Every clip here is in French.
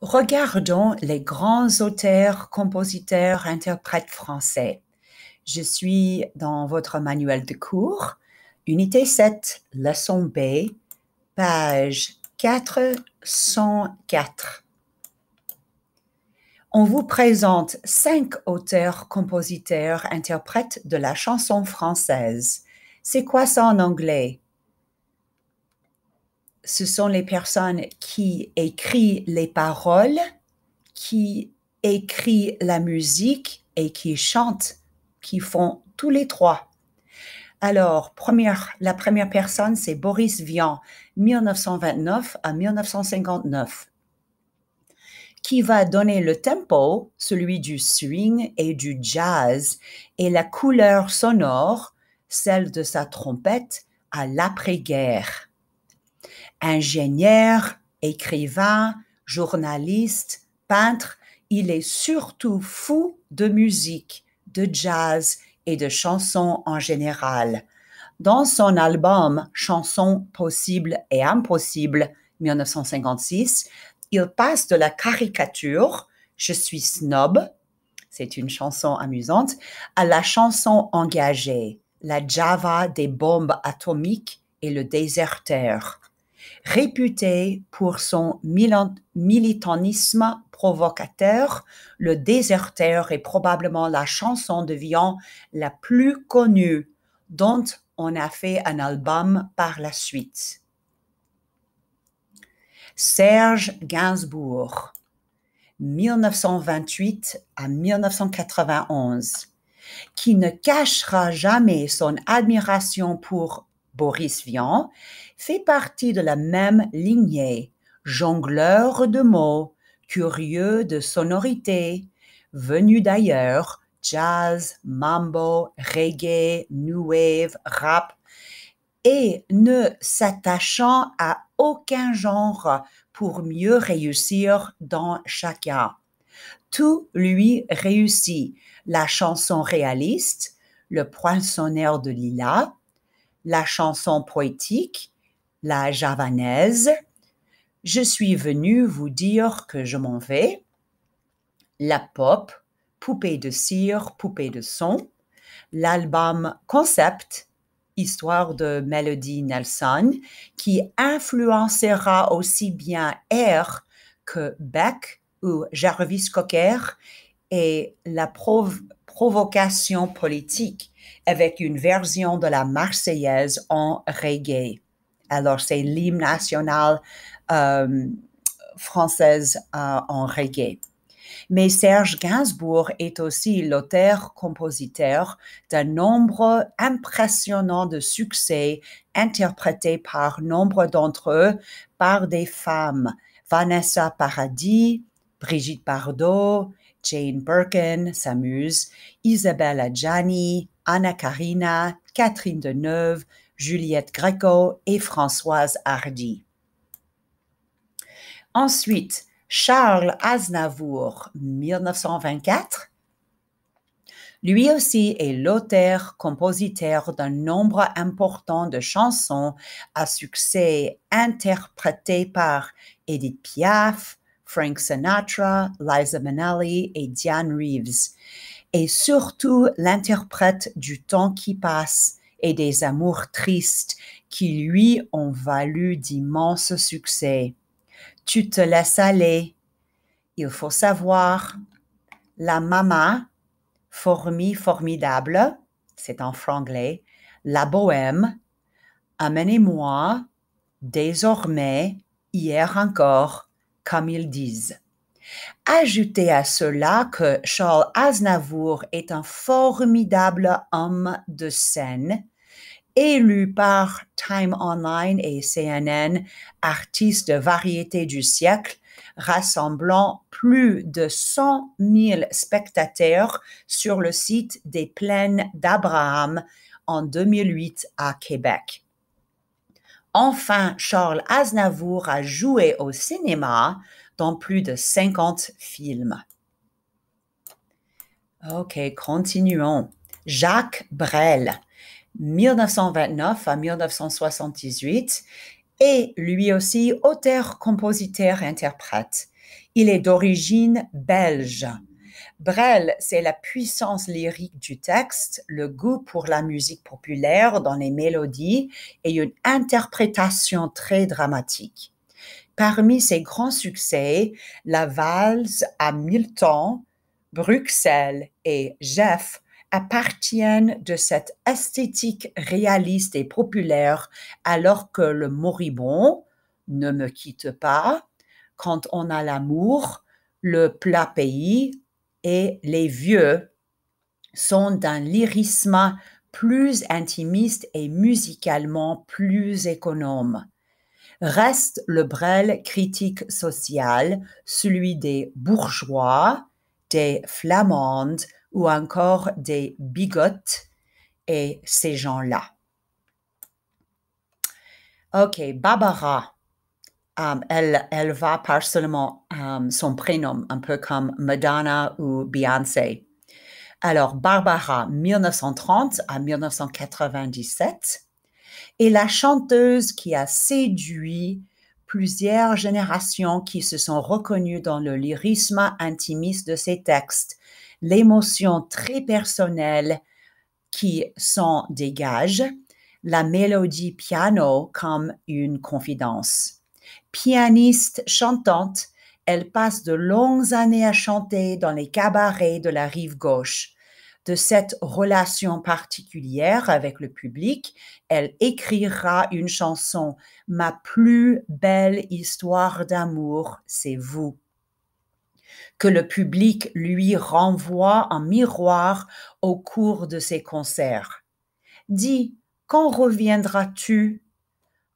Regardons les grands auteurs, compositeurs, interprètes français. Je suis dans votre manuel de cours, unité 7, leçon B, page 404. On vous présente 5 auteurs, compositeurs, interprètes de la chanson française. C'est quoi ça en anglais? Ce sont les personnes qui écrivent les paroles, qui écrivent la musique et qui chantent, qui font tous les trois. Alors, la première personne, c'est Boris Vian, 1929 à 1959, qui va donner le tempo, celui du swing et du jazz, et la couleur sonore, celle de sa trompette, à l'après-guerre. Ingénieur, écrivain, journaliste, peintre, il est surtout fou de musique, de jazz et de chansons en général. Dans son album Chansons possibles et impossibles, 1956, il passe de la caricature « Je suis snob », c'est une chanson amusante, à la chanson engagée, la Java des bombes atomiques et le déserteur. Réputé pour son militantisme provocateur, le déserteur est probablement la chanson de Vian la plus connue, dont on a fait un album par la suite. Serge Gainsbourg, 1928 à 1991, qui ne cachera jamais son admiration pour Boris Vian, fait partie de la même lignée, jongleur de mots, curieux de sonorité, venu d'ailleurs, jazz, mambo, reggae, new wave, rap, et ne s'attachant à aucun genre pour mieux réussir dans chacun. Tout lui réussit, la chanson réaliste, le poinçonneur de lilas, la chanson poétique, la javanaise, je suis venu vous dire que je m'en vais, la pop, poupée de cire, poupée de son, l'album concept, histoire de Melody Nelson, qui influencera aussi bien Air que Beck ou Jarvis Cocker, et la provocation politique avec une version de la Marseillaise en reggae. Alors, c'est l'hymne national française en reggae. Mais Serge Gainsbourg est aussi l'auteur-compositeur d'un nombre impressionnant de succès interprétés par nombre d'entre eux par des femmes. Vanessa Paradis, Brigitte Bardot, Jane Birkin, sa muse, Isabelle Adjani, Anna Karina, Catherine Deneuve, Juliette Gréco et Françoise Hardy. Ensuite, Charles Aznavour, 1924. Lui aussi est l'auteur-compositeur d'un nombre important de chansons à succès interprétées par Edith Piaf, Frank Sinatra, Liza Minnelli et Diane Reeves, et surtout l'interprète du temps qui passe et des amours tristes qui lui ont valu d'immenses succès. Tu te laisses aller, il faut savoir, la mama, formidable, c'est en franglais, la bohème, amenez-moi, désormais, hier encore, comme ils disent. Ajoutez à cela que Charles Aznavour est un formidable homme de scène, élu par Time Online et CNN, artiste de variété du siècle, rassemblant plus de 100 000 spectateurs sur le site des Plaines d'Abraham en 2008 à Québec. Enfin, Charles Aznavour a joué au cinéma dans plus de 50 films. Ok, continuons. Jacques Brel, 1929 à 1978, est lui aussi auteur, compositeur, interprète. Il est d'origine belge. Brel, c'est la puissance lyrique du texte, le goût pour la musique populaire dans les mélodies et une interprétation très dramatique. Parmi ses grands succès, la valse à 1000 temps, Bruxelles et Jeff appartiennent de cette esthétique réaliste et populaire, alors que le moribond, ne me quitte pas, quand on a l'amour, le plat pays et les vieux sont d'un lyrisme plus intimiste et musicalement plus économe. Reste le Brel critique social, celui des bourgeois, des flamandes ou encore des bigotes et ces gens-là. Ok, Barbara, elle va par seulement son prénom, un peu comme Madonna ou Beyoncé. Alors, Barbara, 1930 à 1997, est la chanteuse qui a séduit plusieurs générations qui se sont reconnues dans le lyrisme intimiste de ses textes, l'émotion très personnelle qui s'en dégage, la mélodie piano comme une confidence. Pianiste chantante, elle passe de longues années à chanter dans les cabarets de la rive gauche. De cette relation particulière avec le public, elle écrira une chanson « Ma plus belle histoire d'amour, c'est vous », que le public lui renvoie en miroir au cours de ses concerts. Dis, quand reviendras-tu?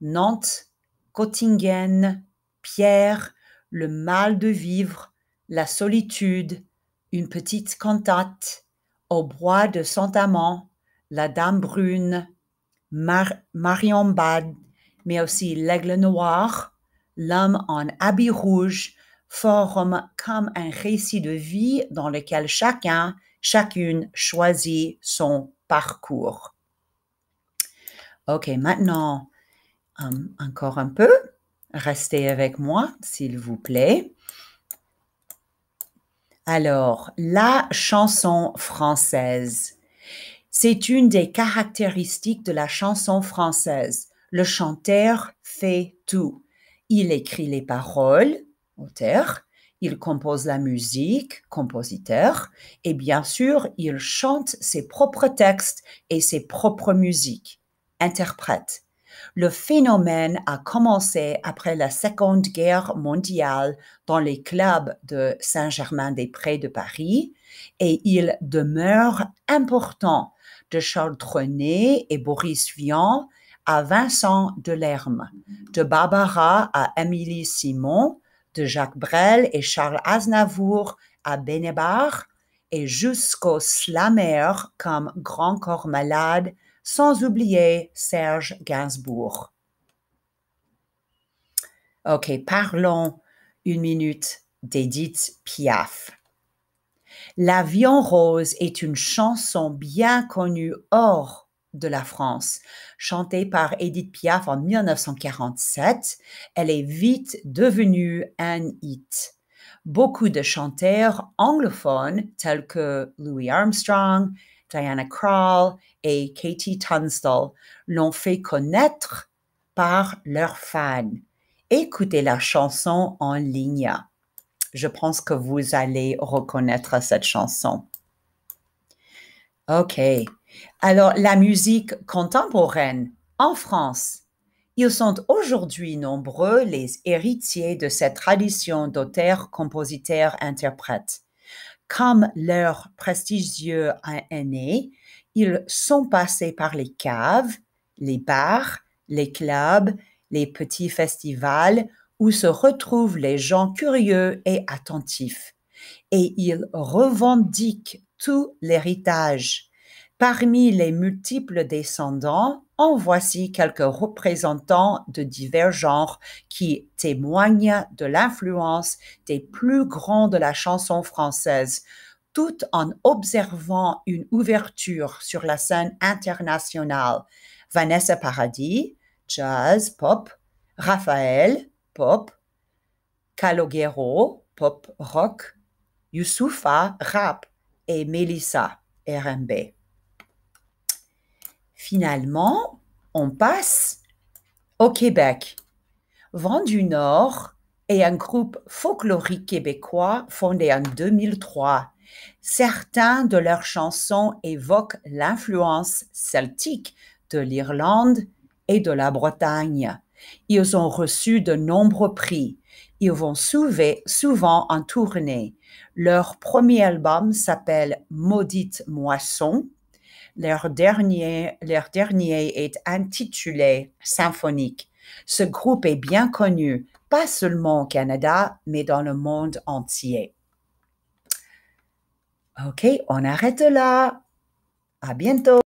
Nantes, Göttingen, Pierre, le mal de vivre, la solitude, une petite cantate, au bois de Saint-Amand, la Dame brune, Marienbad, mais aussi l'Aigle noir, l'homme en habit rouge, forment comme un récit de vie dans lequel chacune choisit son parcours. Ok, maintenant, encore un peu. Restez avec moi, s'il vous plaît. Alors, la chanson française. C'est une des caractéristiques de la chanson française. Le chanteur fait tout. Il écrit les paroles, auteur, il compose la musique, compositeur, et bien sûr, il chante ses propres textes et ses propres musiques, interprète. Le phénomène a commencé après la Seconde Guerre mondiale dans les clubs de Saint-Germain-des-Prés de Paris et il demeure important de Charles Trenet et Boris Vian à Vincent Delerme, de Barbara à Émilie Simon, de Jacques Brel et Charles Aznavour à Benébar et jusqu'aux slammers comme Grand Corps Malade, sans oublier Serge Gainsbourg. Ok, parlons une minute d'Édith Piaf. L'Avion rose est une chanson bien connue hors de la France. Chantée par Édith Piaf en 1947, elle est vite devenue un hit. Beaucoup de chanteurs anglophones tels que Louis Armstrong, Diana Krall et Katie Tunstall l'ont fait connaître par leurs fans. Écoutez la chanson en ligne. Je pense que vous allez reconnaître cette chanson. OK. Alors, la musique contemporaine en France. Ils sont aujourd'hui nombreux les héritiers de cette tradition d'auteurs, compositeurs, interprètes. Comme leurs prestigieux aînés, ils sont passés par les caves, les bars, les clubs, les petits festivals où se retrouvent les gens curieux et attentifs. Et ils revendiquent tout l'héritage. Parmi les multiples descendants, en voici quelques représentants de divers genres qui témoignent de l'influence des plus grands de la chanson française, tout en observant une ouverture sur la scène internationale. Vanessa Paradis, jazz, pop, Raphaël, pop, Calogero, pop rock, Youssoufa, rap et Melissa, R&B. Finalement, on passe au Québec. Vent du Nord est un groupe folklorique québécois fondé en 2003. Certains de leurs chansons évoquent l'influence celtique de l'Irlande et de la Bretagne. Ils ont reçu de nombreux prix. Ils vont souvent en tournée. Leur premier album s'appelle Maudite Moisson. Leur dernier est intitulé Symphonique. Ce groupe est bien connu, pas seulement au Canada, mais dans le monde entier. OK, on arrête là. À bientôt.